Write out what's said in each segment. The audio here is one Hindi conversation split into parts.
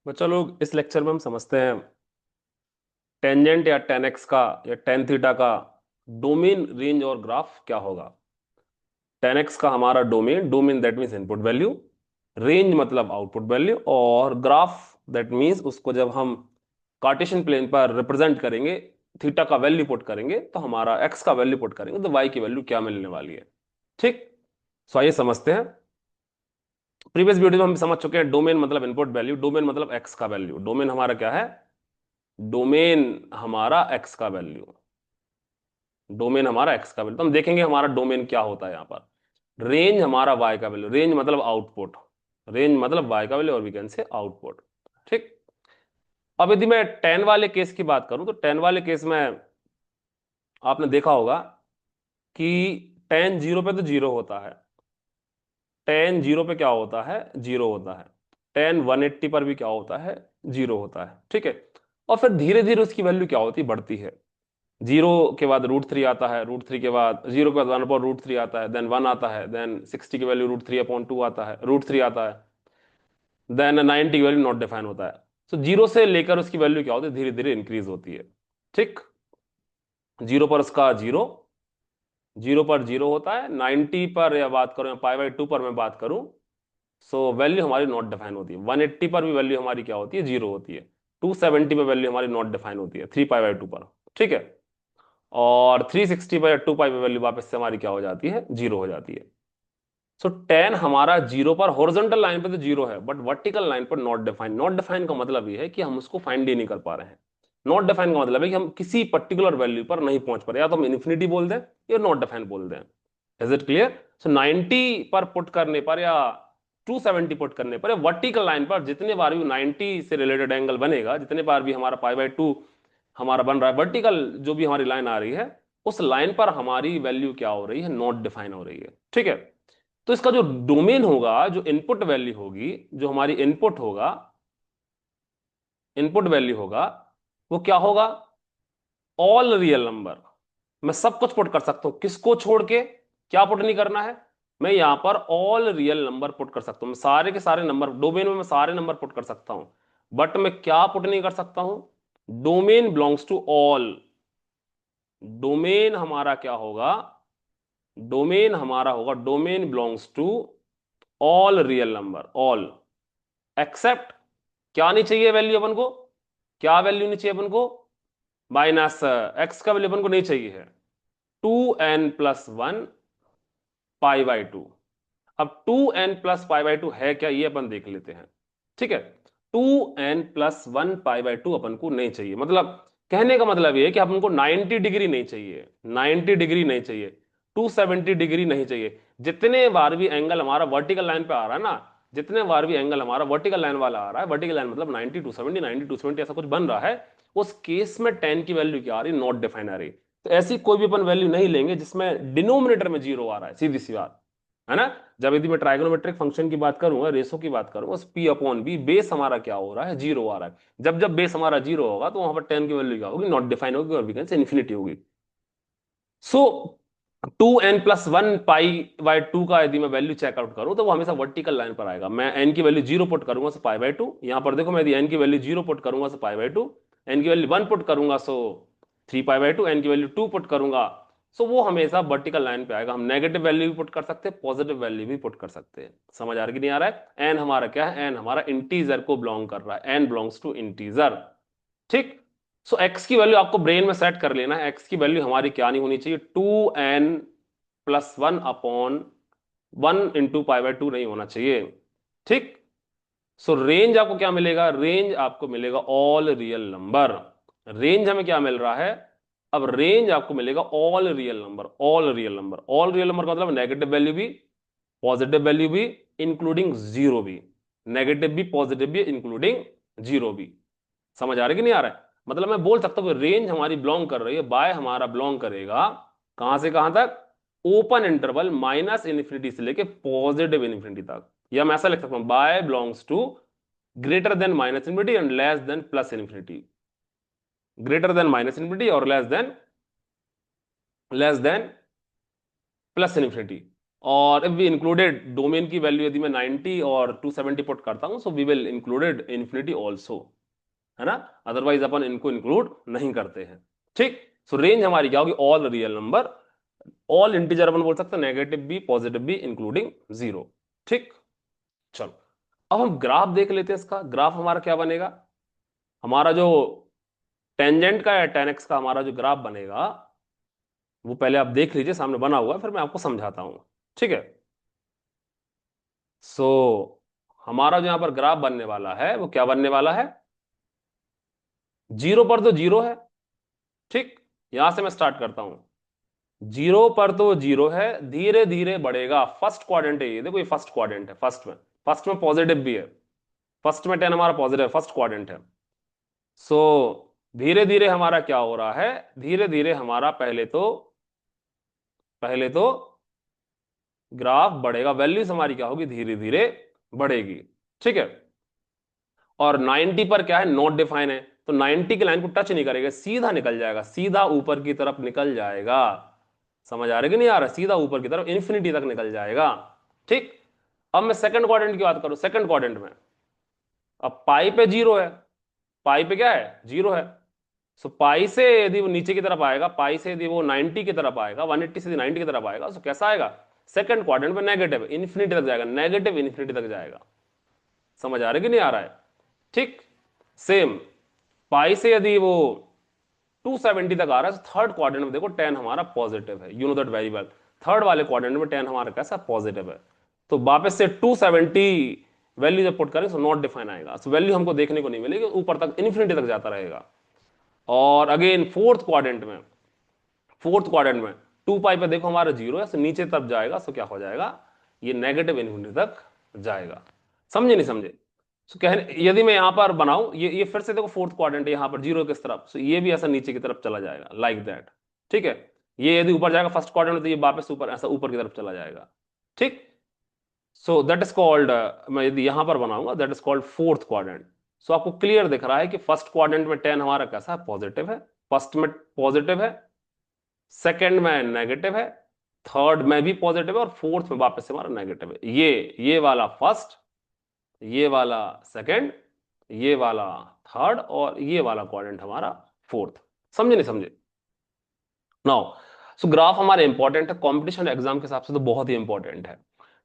बच्चा लोग, इस लेक्चर में हम समझते हैं टेंजेंट या टेन एक्स का या टेन थीटा का डोमेन, रेंज और ग्राफ क्या होगा। टेन एक्स का हमारा domain, domain that means input value, range मतलब आउटपुट वैल्यू, और ग्राफ दैट मीन्स उसको जब हम कार्टेशियन प्लेन पर रिप्रेजेंट करेंगे, थीटा का वैल्यू पुट करेंगे तो हमारा एक्स का वैल्यू पुट करेंगे तो वाई की वैल्यू क्या मिलने वाली है। ठीक। सो आइए समझते हैं। प्रीवियस वीडियो में हम समझ चुके हैं डोमेन मतलब इनपुट वैल्यू, डोमेन मतलब एक्स का वैल्यू। डोमेन हमारा क्या है? डोमेन हमारा एक्स का वैल्यू, डोमेन हमारा एक्स का वैल्यू। तो हम देखेंगे हमारा डोमेन क्या होता है यहां पर। रेंज हमारा वाई का वैल्यू, रेंज मतलब आउटपुट, रेंज मतलब वाई का वैल्यू और वी कैन से आउटपुट। ठीक। अब यदि मैं टेन वाले केस की बात करूं तो टेन वाले केस में आपने देखा होगा कि टेन जीरो पे तो जीरो होता है, टेन जीरो पे क्या होता है? जीरो होता है। टेन 180 पर भी क्या होता है? जीरो होता है। ठीक है। और फिर धीरे धीरे उसकी वैल्यू क्या होती, बढ़ती है। जीरो के बाद रूट थ्री आता है, रूट थ्री के बाद जीरो के बाद वन अपॉन रूट थ्री आता है, देन वन आता है, देन 60 की value root three upon two आता है, रूट थ्री आता है, देन 90 की वैल्यू नॉट डिफाइन होता है। तो जीरो से लेकर उसकी वैल्यू क्या होती है? धीरे धीरे इंक्रीज होती है। ठीक। जीरो पर उसका जीरो, जीरो पर जीरो होता है, 90 पर या बात करूं या पाई बाई टू पर मैं बात करूं, सो वैल्यू हमारी नॉट डिफाइन होती है। 180 पर भी वैल्यू हमारी क्या होती है? जीरो होती है। 270 पर वैल्यू हमारी नॉट डिफाइन होती है, थ्री पाई बाई टू पर। ठीक है। और 360 पर या टू पाई पर वैल्यू वापस से हमारी क्या हो जाती है? जीरो हो जाती है। सो टेन हमारा जीरो पर, हॉरिजॉन्टल लाइन पे तो जीरो है बट वर्टिकल लाइन पर नॉट डिफाइन। नॉट डिफाइन का मतलब ये है कि हम उसको फाइंड ही नहीं कर पा रहे हैं। नॉट डिफाइन का मतलब है कि हम किसी पर्टिकुलर वैल्यू पर नहीं पहुंच पा रहे, या तो हम इन्फिनिटी बोल दें या नॉट डिफाइन बोल दें। Is it clear? सो 90 पर पुट करने पर या 270 पुट करने पर या वर्टिकल लाइन पर जितने बार भी 90 से रिलेटेड एंगल बनेगा, जितने बार भी हमारा पाई बाई टू हमारा बन रहा है, वर्टिकल जो भी हमारी लाइन आ रही है, उस लाइन पर हमारी वैल्यू क्या हो रही है? नॉट डिफाइन हो रही है। ठीक है। तो इसका जो डोमेन होगा, जो इनपुट वैल्यू होगी, जो हमारी इनपुट होगा, इनपुट वैल्यू होगा, वो क्या होगा? All real number. मैं सब कुछ पुट कर सकता हूं, किसको छोड़ के? क्या पुट नहीं करना है? मैं यहां पर ऑल रियल नंबर पुट कर सकता हूं। मैं सारे के सारे नंबर, डोमेन में मैं सारे नंबर पुट कर सकता हूं, बट मैं क्या पुट नहीं कर सकता हूं? Domain belongs to all. Domain हमारा क्या होगा? डोमेन हमारा होगा, domain belongs to all real number, all except, क्या नहीं चाहिए वैल्यू अपन को? क्या वैल्यू नहीं चाहिए अपन को? माइनस एक्स का वैल्यू अपन को नहीं चाहिए है, 2n+1 पाई बाई टू। अब 2n+पाई बाई टू है क्या, ये अपन देख लेते हैं। ठीक है। 2n+1 पाई बाई टू अपन को नहीं चाहिए, मतलब कहने का मतलब ये है कि अपन को 90 डिग्री नहीं चाहिए, 90 डिग्री नहीं चाहिए, 270 डिग्री नहीं चाहिए। जितने बार भी एंगल हमारा वर्टिकल लाइन पे आ रहा है ना, जितने बार भी एंगल हमारा वर्टिकल लाइन वाला आ रहा है, वर्टिकल लाइन मतलब 90 270, 90 270 ऐसा कुछ बन रहा है, उस केस में टेन की वैल्यू क्या आ रही? नॉट डिफाइन आ रही। तो ऐसी कोई भी अपन वैल्यू नहीं लेंगे जिसमें डिनोमिनेटर में जीरो आ रहा है, सीधी सी बात है ना। जब यदि मैं ट्राइगोनोमेट्रिक फंक्शन की बात करूंगा, रेशो की बात करूंगा, उस पी अपॉन बी, बेस हमारा क्या हो रहा है? जीरो आ रहा है। जब जब बेस हमारा जीरो होगा तो वहां पर टेन की वैल्यू क्या होगी? नॉट डिफाइन होगी और वी कैन से इन्फिनिटी होगी। सो 2n+1 पाई बाय टू का यदि मैं वैल्यू चेकआउट करूं तो वो हमेशा वर्टिकल लाइन पर आएगा। मैं n की वैल्यू जीरो पुट करूंगा सो पाई बाय टू, यहां पर देखो मैं यदि n की वैल्यू जीरो पुट करूंगा सो पाई बाय टू, n की वैल्यू वन पुट करूंगा so three pi by two, n की वैल्यू टू पुट करूंगा सो वो हमेशा वर्टिकल लाइन पे आएगा। हम नेगेटिव वैल्यू भी पुट कर सकते हैं, पॉजिटिव वैल्यू भी पुट कर सकते हैं। समझ आ रहा है कि नहीं आ रहा है? n हमारा क्या है? n हमारा इंटीजर को बिलोंग कर रहा है, n बिलोंग्स टू इंटीजर। ठीक। सो x की वैल्यू आपको ब्रेन में सेट कर लेना है। x की वैल्यू हमारी क्या नहीं होनी चाहिए? 2n+1 upon 1 × pi by two नहीं होना चाहिए। ठीक। सो रेंज आपको क्या मिलेगा? रेंज आपको मिलेगा ऑल रियल नंबर। रेंज हमें क्या मिल रहा है? अब रेंज आपको मिलेगा all real number, all real number. All real number का मतलब नेगेटिव वैल्यू भी, पॉजिटिव वैल्यू भी, इंक्लूडिंग जीरो भी। नेगेटिव भी, पॉजिटिव भी, इंक्लूडिंग जीरो भी। समझ आ रहा है कि नहीं आ रहा है? मतलब मैं बोल सकता हूं कि रेंज हमारी बिलोंग कर रही है, बाय हमारा बिलोंग करेगा कहां से कहां तक? ओपन इंटरवल माइनस इन्फिनिटी से लेके पॉजिटिव इन्फिनिटी तक। या मैं ऐसा लिख सकता हूं, by belongs to greater than minus infinity and less than plus infinity. Greater than minus infinity और लेस देन प्लस इन्फिनिटी। और इफ वी इंक्लूडेड डोमेन की वैल्यू यदि मैं 90 और 270 पुट करता हूं, so we will included infinity also, है ना। अदरवाइज अपन इनको इंक्लूड नहीं करते हैं। ठीक। सो रेंज हमारी क्या होगी, all real number, all integer अपन बोल सकते हैं, नेगेटिव भी पॉजिटिव भी इंक्लूडिंग जीरो। ठीक। चलो, अब हम ग्राफ देख लेते हैं। इसका ग्राफ हमारा क्या बनेगा, हमारा जो टेंजेंट का या टेन एक्स का हमारा जो ग्राफ बनेगा, वो पहले आप देख लीजिए, सामने बना हुआ है, फिर मैं आपको समझाता हूं। ठीक है। सो हमारा जो यहां पर ग्राफ बनने वाला है वो क्या बनने वाला है, जीरो पर तो जीरो है। ठीक। यहां से मैं स्टार्ट करता हूं, जीरो पर तो जीरो है, धीरे धीरे बढ़ेगा। फर्स्ट क्वाड्रेंट है ये, देखो ये फर्स्ट क्वाड्रेंट है, फर्स्ट में पॉजिटिव भी है, फर्स्ट में 10 हमारा पॉजिटिव है, फर्स्ट क्वाड्रेंट है। सो धीरे धीरे हमारा क्या हो रहा है, धीरे धीरे हमारा पहले तो ग्राफ बढ़ेगा, वैल्यूज हमारी क्या होगी, धीरे धीरे बढ़ेगी। ठीक है। और 90 पर क्या है, नॉट डिफाइन है, तो 90 की लाइन को टच नहीं करेगा, सीधा निकल जाएगा, सीधा ऊपर की तरफ निकल जाएगा। समझ आ रहा है कि नहीं आ रहा, सीधा ऊपर की तरफ इन्फिनिटी तक निकल जाएगा। ठीक। अब मैं सेकंड क्वाड्रेंट की बात करूं, सेकंड क्वाड्रेंट में अब पाई पे जीरो है, पाई पे क्या है, जीरो है। सो पाई से यदि वो नीचे की तरफ आएगा, पाई से यदि वो 90 की तरफ आएगा, 180 से 90 की तरफ आएगा, तो कैसा आएगा, सेकंड क्वाड्रेंट में नेगेटिव, इन्फिनिटी तक जाएगा, नेगेटिव इन्फिनिटी तक जाएगा। समझ आ रहा है कि नहीं आ रहा है। ठीक। सेम पाई से यदि वो 270 तक आ रहा है, तो थर्ड क्वाड्रेंट में देखो 10 हमारा पॉजिटिव है, you know that very well. Third वाले क्वाड्रेंट में 10 हमारा कैसा पॉजिटिव है। तो वापस से 270 वैल्यू जब पुट करें तो नॉट डिफाइन आएगा, तो वैल्यू हमको देखने को नहीं मिलेगी, ऊपर तक इन्फिनिटी तक जाता रहेगा। और अगेन फोर्थ क्वाड्रेंट में 2 पाई पे देखो हमारा जीरो है, तो नीचे तब जाएगा, तो क्या हो जाएगा, ये नेगेटिव इन्फिनिटी तक जाएगा। समझे नहीं समझे। सो कह यदि मैं यहां पर बनाऊं, ये फिर से देखो फोर्थ क्वाड्रेंट है, यहां पर जीरो किस तरफ, सो ये भी ऐसा नीचे की तरफ चला जाएगा, लाइक दैट। ठीक है। ये यदि ऊपर जाएगा फर्स्ट क्वाड्रेंट में, तो ये वापस ऊपर ऐसा ऊपर की तरफ चला जाएगा। ठीक। सो दैट इज कॉल्ड, मैं यदि यहां पर बनाऊंगा, that is called fourth quadrant. So आपको क्लियर दिख रहा है कि फर्स्ट क्वाड्रेंट में 10 हमारा कैसा है, पॉजिटिव है, फर्स्ट में पॉजिटिव है, सेकंड में नेगेटिव है, थर्ड में भी पॉजिटिव है, और फोर्थ में वापस से हमारा नेगेटिव है। ये वाला फर्स्ट, ये वाला सेकंड, ये वाला थर्ड, और ये वाला क्वाड्रेंट हमारा फोर्थ। समझे नहीं समझे। नाउ सो ग्राफ हमारे इंपॉर्टेंट है, कंपटीशन एग्जाम के हिसाब से तो बहुत ही इंपॉर्टेंट है।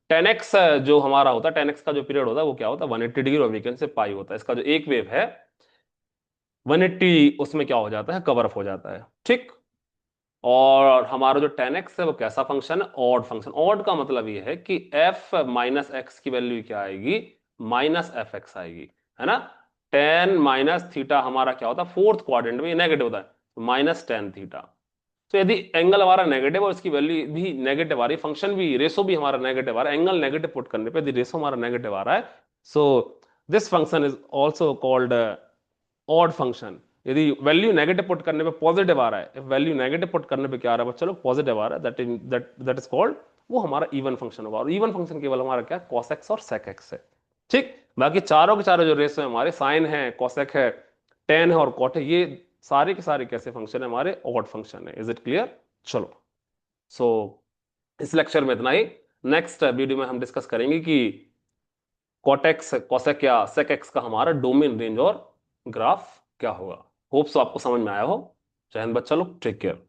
10x जो हमारा होता है, 10x का जो पीरियड होता है वो क्या होता है, 180 डिग्री, और वीकेंड से पाई होता है। इसका जो एक वेव है 180, उसमें क्या हो जाता है, कवर अप हो जाता है। ठीक। और हमारा जो 10x है वो कैसा फंक्शन है, ऑड फंक्शन। ऑड का मतलब ये है कि f माइनस एक्स की वैल्यू क्या आएगी, माइनस एफ एक्स आएगी, है ना। 10 - हमारा क्या होता है, फोर्थ क्वाड्रेंट में ये नेगेटिव होता है, -10 थीटा। तो यदि एंगल हमारा नेगेटिव और इसकी वैल्यू भी नेगेटिव आ रही, फंक्शन भी, रेशो भी हमारा नेगेटिव आ रहा है, एंगल नेगेटिव पुट करने पे यदि रेशो हमारा नेगेटिव आ रहा है, so this function is also called odd function. यदि वैल्यू नेगेटिव पुट करने पे पॉजिटिव आ रहा है, वैल्यू नेगेटिव पुट करने पे क्या आ रहा है बच्चा लोग, पॉजिटिव आ रहा है, दैट इज कॉल्ड, वो हमारा इवन फंक्शन होगा। और इवन फंक्शन केवल हमारा क्या, कॉस एक्स और सेक एक्स है। ठीक। बाकी चारों के चारों जो रेशो है हमारे, साइन है, कॉसेक है, टेन है और कॉट है, ये सारे के सारे कैसे फंक्शन है, हमारे ऑड फंक्शन है। Is it clear. चलो, सो इस लेक्चर में इतना ही। नेक्स्ट वीडियो में हम डिस्कस करेंगे कि कॉटेक्स कॉसेक या सेक एक्स का हमारा डोमेन, रेंज और ग्राफ क्या होगा। होप सो आपको समझ में आया हो। जय हिंद बच्चा लोग, टेक केयर।